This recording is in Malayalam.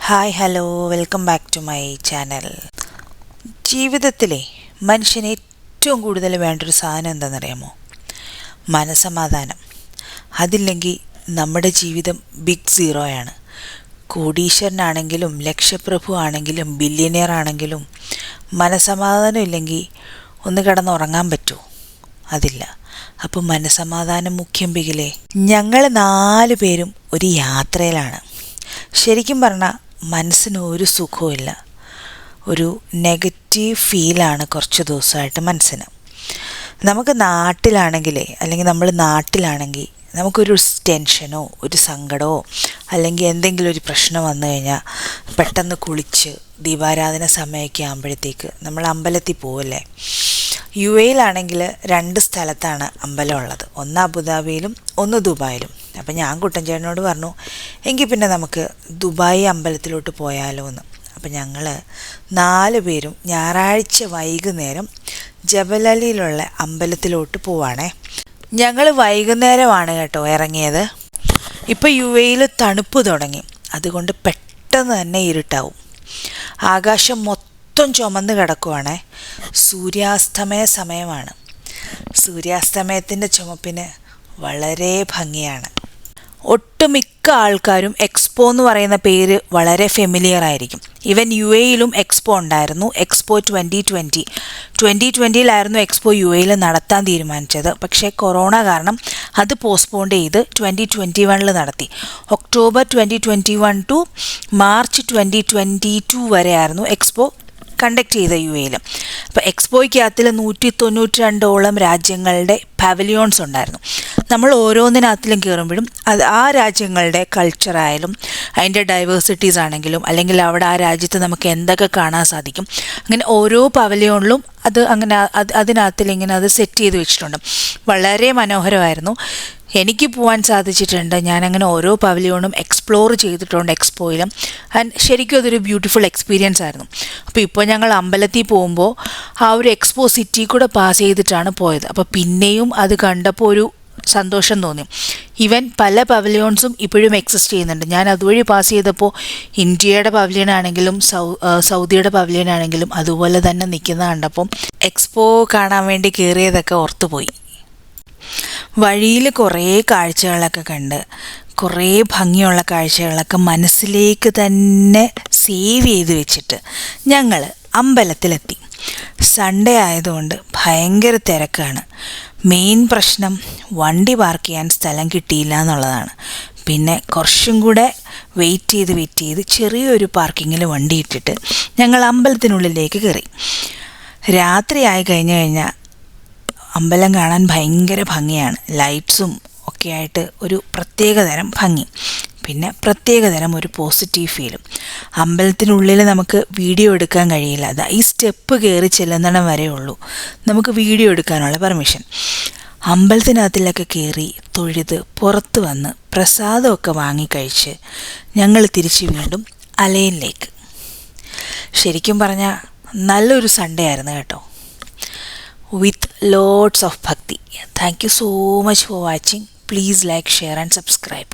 Hi hello welcome back to my channel. ജീവിതത്തിലെ മനുഷ്യന് ഏറ്റവും കൂടുതൽ വേണ്ടൊരു സാധനം എന്താണെന്നറിയാമോ? മനസ്സമാധാനം. അതില്ലെങ്കിൽ നമ്മുടെ ജീവിതം ബിഗ് സീറോയാണ്. കോടീശ്വരനാണെങ്കിലും ലക്ഷപ്രഭു ആണെങ്കിലും ബില്യണിയർ ആണെങ്കിലും മനസ്സമാധാനം ഇല്ലെങ്കിൽ ഒന്ന് കിടന്നുറങ്ങാൻ പറ്റുമോ? അതില്ല. അപ്പം മനസ്സമാധാനം മുഖ്യം ബിഗിലേ. ഞങ്ങൾ 4 പേരും ഒരു യാത്രയിലാണ്. ശരിക്കും പറഞ്ഞാൽ മനസ്സിന് ഒരു സുഖവുമില്ല. ഒരു നെഗറ്റീവ് ഫീലാണ് കുറച്ച് ദിവസമായിട്ട് മനസ്സിന്. നമുക്ക് നമ്മൾ നാട്ടിലാണെങ്കിൽ നമുക്കൊരു ടെൻഷനോ ഒരു സങ്കടമോ അല്ലെങ്കിൽ എന്തെങ്കിലും ഒരു പ്രശ്നം വന്നു കഴിഞ്ഞാൽ പെട്ടെന്ന് കുളിച്ച് ദീപാരാധന സമയമൊക്കെ ആകുമ്പോഴത്തേക്ക് നമ്മൾ അമ്പലത്തിൽ പോവല്ലേ. യു എയിലാണെങ്കിൽ 2 സ്ഥലത്താണ് അമ്പലമുള്ളത്. ഒന്ന് അബുദാബിയിലും ഒന്ന് ദുബായിലും. അപ്പം ഞാൻ കുട്ടൻചേട്ടനോട് പറഞ്ഞു, എങ്കിൽ പിന്നെ നമുക്ക് ദുബായ് അമ്പലത്തിലോട്ട് പോയാലോ എന്ന്. അപ്പം ഞങ്ങൾ 4 പേരും ഞായറാഴ്ച വൈകുന്നേരം ജബലലിയിലുള്ള അമ്പലത്തിലോട്ട് പോവാണേ. ഞങ്ങൾ വൈകുന്നേരമാണ് കേട്ടോ ഇറങ്ങിയത്. ഇപ്പോൾ യു എയിൽ തണുപ്പ് തുടങ്ങി, അതുകൊണ്ട് പെട്ടെന്ന് തന്നെ ഇരുട്ടാവും. ആകാശം മൊത്തം ചുമന്ന് കിടക്കുവാണേ. സൂര്യാസ്തമയ സമയമാണ്. സൂര്യാസ്തമയത്തിൻ്റെ ചുമപ്പിന് വളരെ ഭംഗിയാണ്. ഒട്ടുമിക്ക ആൾക്കാരും എക്സ്പോ എന്ന് പറയുന്ന പേര് വളരെ ഫെമിലിയർ ആയിരിക്കും. ഈവൻ യു എയിലും എക്സ്പോ ഉണ്ടായിരുന്നു. എക്സ്പോ 2020 എക്സ്പോ യു എയിൽ നടത്താൻ തീരുമാനിച്ചത്. പക്ഷേ കൊറോണ കാരണം അത് പോസ്റ്റ്പോണ്ട് ചെയ്ത് 2021 നടത്തി. ഒക്ടോബർ 2021 ടു മാർച്ച് 2022 വരെയായിരുന്നു എക്സ്പോ കണ്ടക്ട് ചെയ്ത യു എയിൽ. അപ്പോൾ എക്സ്പോയ്ക്കകത്തിൽ 192ഓളം രാജ്യങ്ങളുടെ പവലിയോൺസ് ഉണ്ടായിരുന്നു. നമ്മൾ ഓരോന്നിനകത്തിലും കയറുമ്പോഴും ആ രാജ്യങ്ങളുടെ കൾച്ചറായാലും അതിൻ്റെ ഡൈവേഴ്സിറ്റീസ് ആണെങ്കിലും അല്ലെങ്കിൽ അവിടെ ആ രാജ്യത്ത് നമുക്ക് എന്തൊക്കെ കാണാൻ സാധിക്കും, അങ്ങനെ ഓരോ പവലിയോണിലും അതിനകത്തിൽ ഇങ്ങനെ അത് സെറ്റ് ചെയ്ത് വെച്ചിട്ടുണ്ട്. വളരെ മനോഹരമായിരുന്നു. എനിക്ക് പോകാൻ സാധിച്ചിട്ടുണ്ട്. ഞാനങ്ങനെ ഓരോ പവലിയോണും എക്സ്പ്ലോർ ചെയ്തിട്ടുണ്ട് എക്സ്പോയിലും. ആൻഡ് ശരിക്കും അതൊരു ബ്യൂട്ടിഫുൾ എക്സ്പീരിയൻസ് ആയിരുന്നു. അപ്പോൾ ഇപ്പോൾ ഞങ്ങൾ അമ്പലത്തിൽ പോകുമ്പോൾ ആ ഒരു എക്സ്പോ സിറ്റി കൂടെ പാസ് ചെയ്തിട്ടാണ് പോയത്. അപ്പോൾ പിന്നെയും അത് കണ്ടപ്പോൾ ഒരു സന്തോഷം തോന്നി. ഈവൻ പല പവലിയോൺസും ഇപ്പോഴും എക്സിസ്റ്റ് ചെയ്യുന്നുണ്ട്. ഞാൻ അതുവഴി പാസ് ചെയ്തപ്പോൾ ഇന്ത്യയുടെ പവലിയൻ ആണെങ്കിലും സൗദിയുടെ പവലിയൻ ആണെങ്കിലും അതുപോലെ തന്നെ നിൽക്കുന്ന കണ്ടപ്പം എക്സ്പോ കാണാൻ വേണ്ടി കയറിയതൊക്കെ ഓർത്തുപോയി. വഴിയിൽ കുറേ കാഴ്ചകളൊക്കെ കണ്ട്, കുറേ ഭംഗിയുള്ള കാഴ്ചകളൊക്കെ മനസ്സിലേക്ക് തന്നെ സേവ് ചെയ്ത് വെച്ചിട്ട് ഞങ്ങൾ അമ്പലത്തിലെത്തി. സൺഡേ ആയതുകൊണ്ട് ഭയങ്കര തിരക്കാണ്. മെയിൻ പ്രശ്നം വണ്ടി പാർക്ക് ചെയ്യാൻ സ്ഥലം കിട്ടിയില്ല എന്നുള്ളതാണ്. പിന്നെ കുറച്ചും കൂടെ വെയിറ്റ് ചെയ്ത് ചെറിയൊരു പാർക്കിങ്ങിൽ വണ്ടി ഇട്ടിട്ട് ഞങ്ങൾ അമ്പലത്തിനുള്ളിലേക്ക് കയറി. രാത്രി ആയി കഴിഞ്ഞാൽ അമ്പലം കാണാൻ ഭയങ്കര ഭംഗിയാണ്. ലൈറ്റ്സും ഒക്കെ ആയിട്ട് ഒരു പ്രത്യേകതരം ഭംഗി, പിന്നെ പ്രത്യേകതരം ഒരു പോസിറ്റീവ് ഫീലും. അമ്പലത്തിനുള്ളിൽ നമുക്ക് വീഡിയോ എടുക്കാൻ കഴിയില്ല. ഈ സ്റ്റെപ്പ് കയറി ചെല്ലുന്നിടം വരെ ഉള്ളൂ നമുക്ക് വീഡിയോ എടുക്കാനുള്ള പെർമിഷൻ. അമ്പലത്തിനകത്തിലൊക്കെ കയറി തൊഴുത് പുറത്ത് വന്ന് പ്രസാദമൊക്കെ വാങ്ങിക്കഴിച്ച് ഞങ്ങൾ തിരിച്ച് വീണ്ടും അലൈനിലേക്ക്. ശരിക്കും പറഞ്ഞാൽ നല്ലൊരു സൺഡേ ആയിരുന്നു കേട്ടോ, with lots of bhakti. Thank you so much for watching. Please like, share and subscribe.